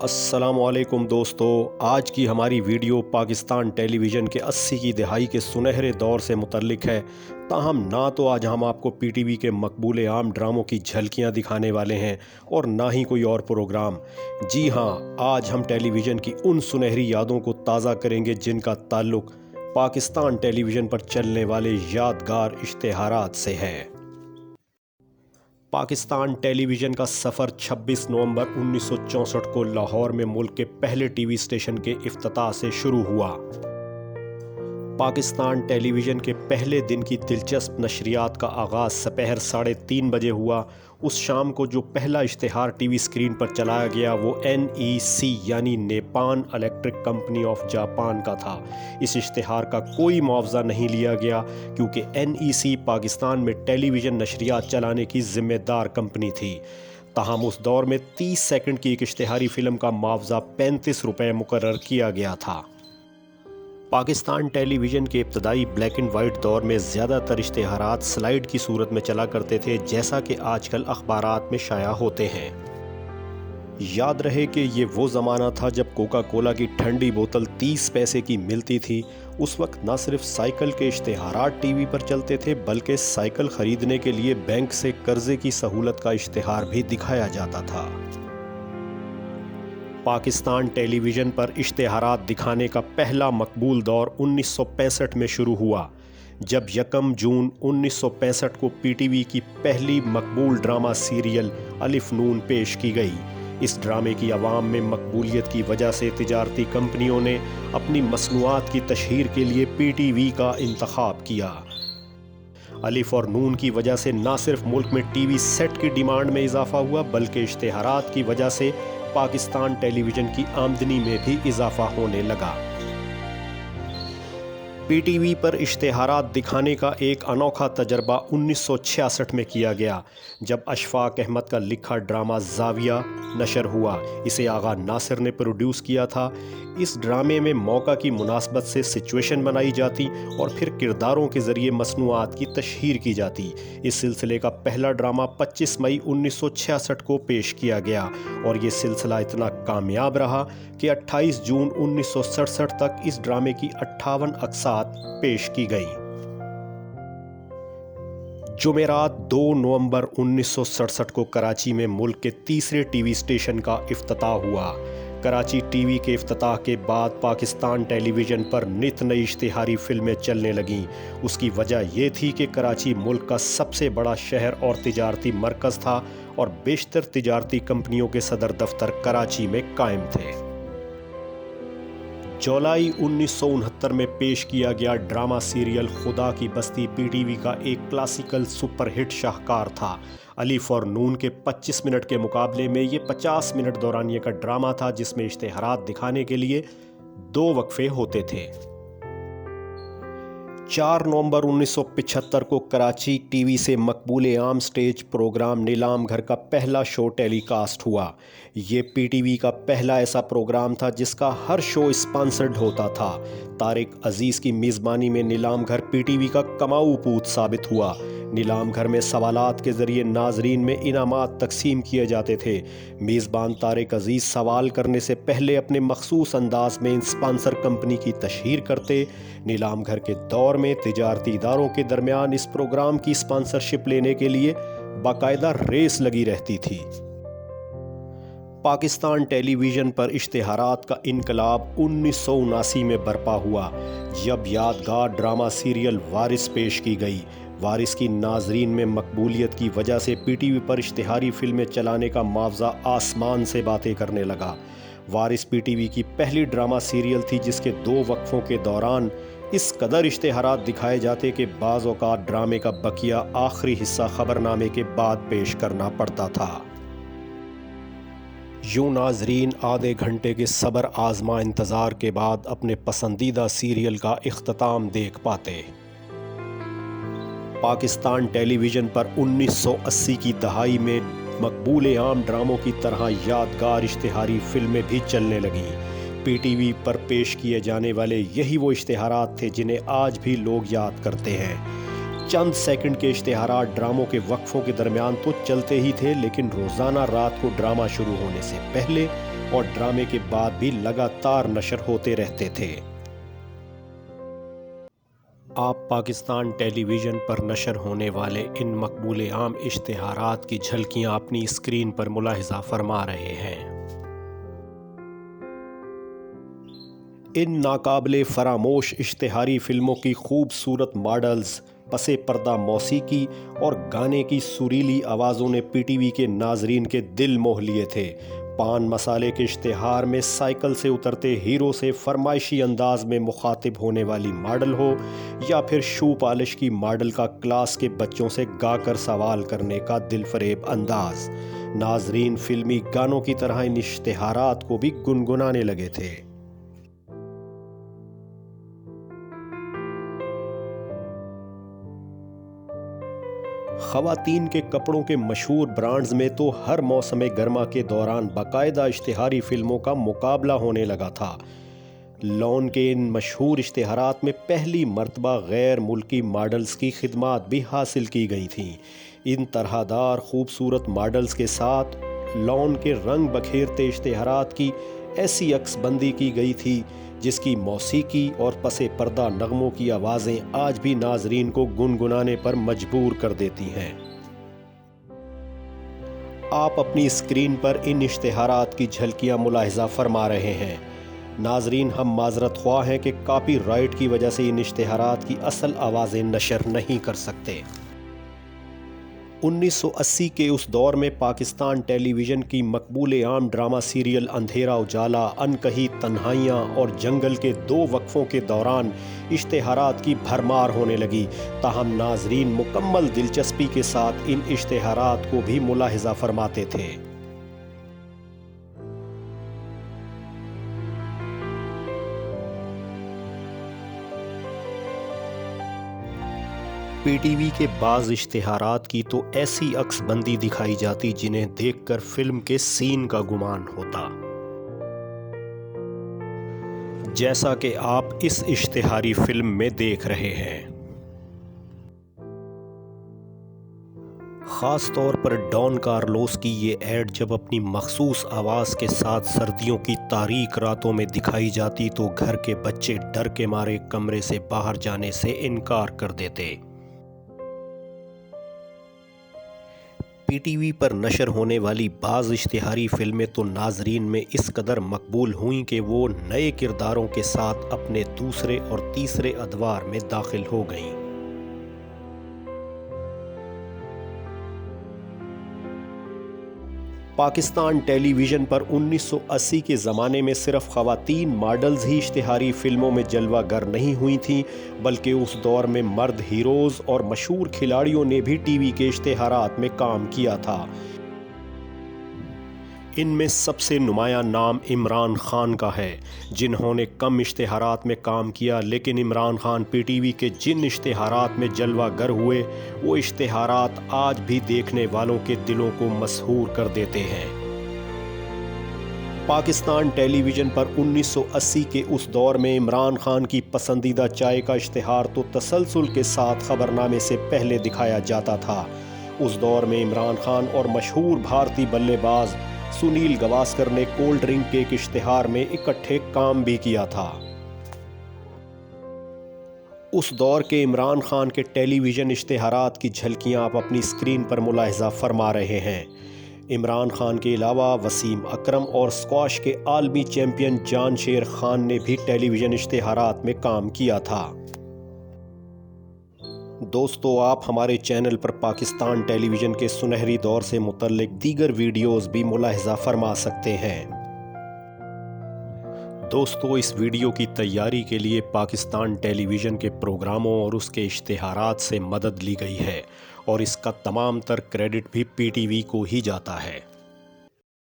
السلام علیکم دوستو، آج کی ہماری ویڈیو پاکستان ٹیلی ویژن کے 80 کی دہائی کے سنہرے دور سے متعلق ہے۔ تاہم نہ تو آج ہم آپ کو پی ٹی وی کے مقبول عام ڈراموں کی جھلکیاں دکھانے والے ہیں اور نہ ہی کوئی اور پروگرام۔ جی ہاں، آج ہم ٹیلی ویژن کی ان سنہری یادوں کو تازہ کریں گے جن کا تعلق پاکستان ٹیلی ویژن پر چلنے والے یادگار اشتہارات سے ہے۔ پاکستان ٹیلی ویژن کا سفر 26 نومبر 1964 کو لاہور میں ملک کے پہلے ٹی وی اسٹیشن کے افتتاح سے شروع ہوا۔ پاکستان ٹیلی ویژن کے پہلے دن کی دلچسپ نشریات کا آغاز سپہر 3:30 بجے ہوا۔ اس شام کو جو پہلا اشتہار ٹی وی اسکرین پر چلایا گیا وہ NEC یعنی نیپان الیکٹرک کمپنی آف جاپان کا تھا۔ اس اشتہار کا کوئی معاوضہ نہیں لیا گیا کیونکہ NEC پاکستان میں ٹیلی ویژن نشریات چلانے کی ذمہ دار کمپنی تھی۔ تاہم اس دور میں 30 سیکنڈ کی ایک اشتہاری فلم کا معاوضہ 35 روپے مقرر کیا گیا تھا۔ پاکستان ٹیلی ویژن کے ابتدائی بلیک اینڈ وائٹ دور میں زیادہ تر اشتہارات سلائیڈ کی صورت میں چلا کرتے تھے، جیسا کہ آج کل اخبارات میں شائع ہوتے ہیں۔ یاد رہے کہ یہ وہ زمانہ تھا جب کوکا کولا کی ٹھنڈی بوتل 30 پیسے کی ملتی تھی۔ اس وقت نہ صرف سائیکل کے اشتہارات ٹی وی پر چلتے تھے بلکہ سائیکل خریدنے کے لیے بینک سے قرضے کی سہولت کا اشتہار بھی دکھایا جاتا تھا۔ پاکستان ٹیلی ویژن پر اشتہارات دکھانے کا پہلا مقبول دور 1965 میں شروع ہوا، جب 1 جون 1965 کو پی ٹی وی کی پہلی مقبول ڈرامہ سیریل الف نون پیش کی گئی۔ اس ڈرامے کی عوام میں مقبولیت کی وجہ سے تجارتی کمپنیوں نے اپنی مصنوعات کی تشہیر کے لیے پی ٹی وی کا انتخاب کیا۔ الف اور نون کی وجہ سے نہ صرف ملک میں ٹی وی سیٹ کی ڈیمانڈ میں اضافہ ہوا بلکہ اشتہارات کی وجہ سے پاکستان ٹیلی ویژن کی آمدنی میں بھی اضافہ ہونے لگا۔ پی ٹی وی پر اشتہارات دکھانے کا ایک انوکھا تجربہ 1966 میں کیا گیا، جب اشفاق احمد کا لکھا ڈرامہ زاویہ نشر ہوا۔ اسے آغا ناصر نے پروڈیوس کیا تھا۔ اس ڈرامے میں موقع کی مناسبت سے سچویشن بنائی جاتی اور پھر کرداروں کے ذریعے مصنوعات کی تشہیر کی جاتی۔ اس سلسلے کا پہلا ڈرامہ 25 مئی 1966 کو پیش کیا گیا اور یہ سلسلہ اتنا کامیاب رہا کہ 28 جون 1967 تک اس ڈرامے کی 58 اقساط پیش کی گئیں۔ جمعرات 2 نومبر 1967 کو کراچی میں ملک کے تیسرے ٹی وی اسٹیشن کا افتتاح ہوا۔ کراچی ٹی وی کے افتتاح کے بعد پاکستان ٹیلی ویژن پر نت نئی اشتہاری فلمیں چلنے لگیں۔ اس کی وجہ یہ تھی کہ کراچی ملک کا سب سے بڑا شہر اور تجارتی مرکز تھا اور بیشتر تجارتی کمپنیوں کے صدر دفتر کراچی میں قائم تھے۔ جولائی 1969 میں پیش کیا گیا ڈرامہ سیریل خدا کی بستی پی ٹی وی کا ایک کلاسیکل سپر ہٹ شاہکار تھا۔ الف اور نون کے 25 منٹ کے مقابلے میں یہ 50 منٹ دورانیے کا ڈرامہ تھا جس میں اشتہارات دکھانے کے لیے 2 وقفے ہوتے تھے۔ 4 نومبر 1975 کو کراچی ٹی وی سے مقبول عام سٹیج پروگرام نیلام گھر کا پہلا شو ٹیلی کاسٹ ہوا۔ یہ پی ٹی وی کا پہلا ایسا پروگرام تھا جس کا ہر شو اسپانسرڈ ہوتا تھا۔ طارق عزیز کی میزبانی میں نیلام گھر پی ٹی وی کا کماؤ پوت ثابت ہوا۔ نیلام گھر میں سوالات کے ذریعے ناظرین میں انعامات تقسیم کیے جاتے تھے۔ میزبان طارق عزیز سوال کرنے سے پہلے اپنے مخصوص انداز میں اسپانسر کمپنی کی تشہیر کرتے۔ نیلام گھر کے دور میں تجارتی اداروں کے درمیان اس پروگرام کی اسپانسرشپ لینے کے لیے باقاعدہ ریس لگی رہتی تھی۔ پاکستان ٹیلی ویژن پر اشتہارات کا انقلاب 1979 میں برپا ہوا، جب یادگار ڈرامہ سیریل وارث پیش کی گئی۔ وارث کی ناظرین میں مقبولیت کی وجہ سے پی ٹی وی پر اشتہاری فلمیں چلانے کا معاوضہ آسمان سے باتیں کرنے لگا۔ وارث پی ٹی وی کی پہلی ڈرامہ سیریل تھی جس کے 2 وقفوں کے دوران اس قدر اشتہارات دکھائے جاتے کہ بعض اوقات ڈرامے کا بقیہ آخری حصہ خبرنامے کے بعد پیش کرنا پڑتا تھا۔ یوں ناظرین آدھے گھنٹے کے صبر آزما انتظار کے بعد اپنے پسندیدہ سیریل کا اختتام دیکھ پاتے۔ پاکستان ٹیلی ویژن پر 1980 کی دہائی میں مقبول عام ڈراموں کی طرح یادگار اشتہاری فلمیں بھی چلنے لگیں۔ پی ٹی وی پر پیش کیے جانے والے یہی وہ اشتہارات تھے جنہیں آج بھی لوگ یاد کرتے ہیں۔ چند سیکنڈ کے اشتہارات ڈراموں کے وقفوں کے درمیان تو چلتے ہی تھے، لیکن روزانہ رات کو ڈرامہ شروع ہونے سے پہلے اور ڈرامے کے بعد بھی لگاتار نشر ہوتے رہتے تھے۔ آپ پاکستان ٹیلی ویژن پر نشر ہونے والے ان مقبول عام اشتہارات کی جھلکیاں اپنی اسکرین پر ملاحظہ فرما رہے ہیں۔ ان ناقابل فراموش اشتہاری فلموں کی خوبصورت ماڈلز، پس پردہ موسیقی اور گانے کی سریلی آوازوں نے پی ٹی وی کے ناظرین کے دل موہ لیے تھے۔ پان مسالے کے اشتہار میں سائیکل سے اترتے ہیرو سے فرمائشی انداز میں مخاطب ہونے والی ماڈل ہو، یا پھر شو پالش کی ماڈل کا کلاس کے بچوں سے گا کر سوال کرنے کا دل فریب انداز، ناظرین فلمی گانوں کی طرح ان اشتہارات کو بھی گنگنانے لگے تھے۔ خواتین کے کپڑوں کے مشہور برانڈز میں تو ہر موسم گرما کے دوران باقاعدہ اشتہاری فلموں کا مقابلہ ہونے لگا تھا۔ لون کے ان مشہور اشتہارات میں پہلی مرتبہ غیر ملکی ماڈلز کی خدمات بھی حاصل کی گئی تھیں۔ ان طرح دار خوبصورت ماڈلز کے ساتھ لون کے رنگ بکھیرتے اشتہارات کی ایسی عکس بندی کی گئی تھی جس کی موسیقی اور پس پردہ نغموں کی آوازیں آج بھی ناظرین کو گنگنانے پر مجبور کر دیتی ہیں۔ آپ اپنی اسکرین پر ان اشتہارات کی جھلکیاں ملاحظہ فرما رہے ہیں۔ ناظرین، ہم معذرت خواہ ہیں کہ کاپی رائٹ کی وجہ سے ان اشتہارات کی اصل آوازیں نشر نہیں کر سکتے۔ 1980 کے اس دور میں پاکستان ٹیلی ویژن کی مقبول عام ڈرامہ سیریل اندھیرا اجالا، انکہی تنہائیاں اور جنگل کے 2 وقفوں کے دوران اشتہارات کی بھرمار ہونے لگی، تاہم ناظرین مکمل دلچسپی کے ساتھ ان اشتہارات کو بھی ملاحظہ فرماتے تھے۔ پی ٹی وی کے بعض اشتہارات کی تو ایسی عکس بندی دکھائی جاتی جنہیں دیکھ کر فلم کے سین کا گمان ہوتا، جیسا کہ آپ اس اشتہاری فلم میں دیکھ رہے ہیں۔ خاص طور پر ڈان کارلوس کی یہ ایڈ جب اپنی مخصوص آواز کے ساتھ سردیوں کی تاریک راتوں میں دکھائی جاتی تو گھر کے بچے ڈر کے مارے کمرے سے باہر جانے سے انکار کر دیتے۔ پی ٹی وی پر نشر ہونے والی بعض اشتہاری فلمیں تو ناظرین میں اس قدر مقبول ہوئیں کہ وہ نئے کرداروں کے ساتھ اپنے دوسرے اور تیسرے ادوار میں داخل ہو گئیں۔ پاکستان ٹیلی ویژن پر 1980 کے زمانے میں صرف خواتین ماڈلز ہی اشتہاری فلموں میں جلوہ گر نہیں ہوئی تھیں، بلکہ اس دور میں مرد ہیروز اور مشہور کھلاڑیوں نے بھی ٹی وی کے اشتہارات میں کام کیا تھا۔ ان میں سب سے نمایاں نام عمران خان کا ہے، جنہوں نے کم اشتہارات میں کام کیا، لیکن Imran Khan P T V کے جن اشتہارات میں جلوہ گر ہوئے وہ اشتہارات آج بھی دیکھنے والوں کے دلوں کو مسحور کر دیتے ہیں۔ پاکستان ٹیلی ویژن پر 1980 کے اس دور میں عمران خان کی پسندیدہ چائے کا اشتہار تو تسلسل کے ساتھ خبرنامے سے پہلے دکھایا جاتا تھا۔ اس دور میں عمران خان اور مشہور بھارتی بلے باز سنیل گواسکر نے کولڈ ڈرنک کے ایک اشتہار میں اکٹھے کام بھی کیا تھا۔ اس دور کے عمران خان کے ٹیلی ویژن اشتہارات کی جھلکیاں آپ اپنی اسکرین پر ملاحظہ فرما رہے ہیں۔ عمران خان کے علاوہ وسیم اکرم اور اسکواش کے عالمی چیمپئن جان شیر خان نے بھی ٹیلی ویژن اشتہارات میں کام کیا تھا۔ دوستو، آپ ہمارے چینل پر پاکستان ٹیلی ویژن کے سنہری دور سے متعلق دیگر ویڈیوز بھی ملاحظہ فرما سکتے ہیں۔ دوستو، اس ویڈیو کی تیاری کے لیے پاکستان ٹیلی ویژن کے پروگراموں اور اس کے اشتہارات سے مدد لی گئی ہے، اور اس کا تمام تر کریڈٹ بھی پی ٹی وی کو ہی جاتا ہے۔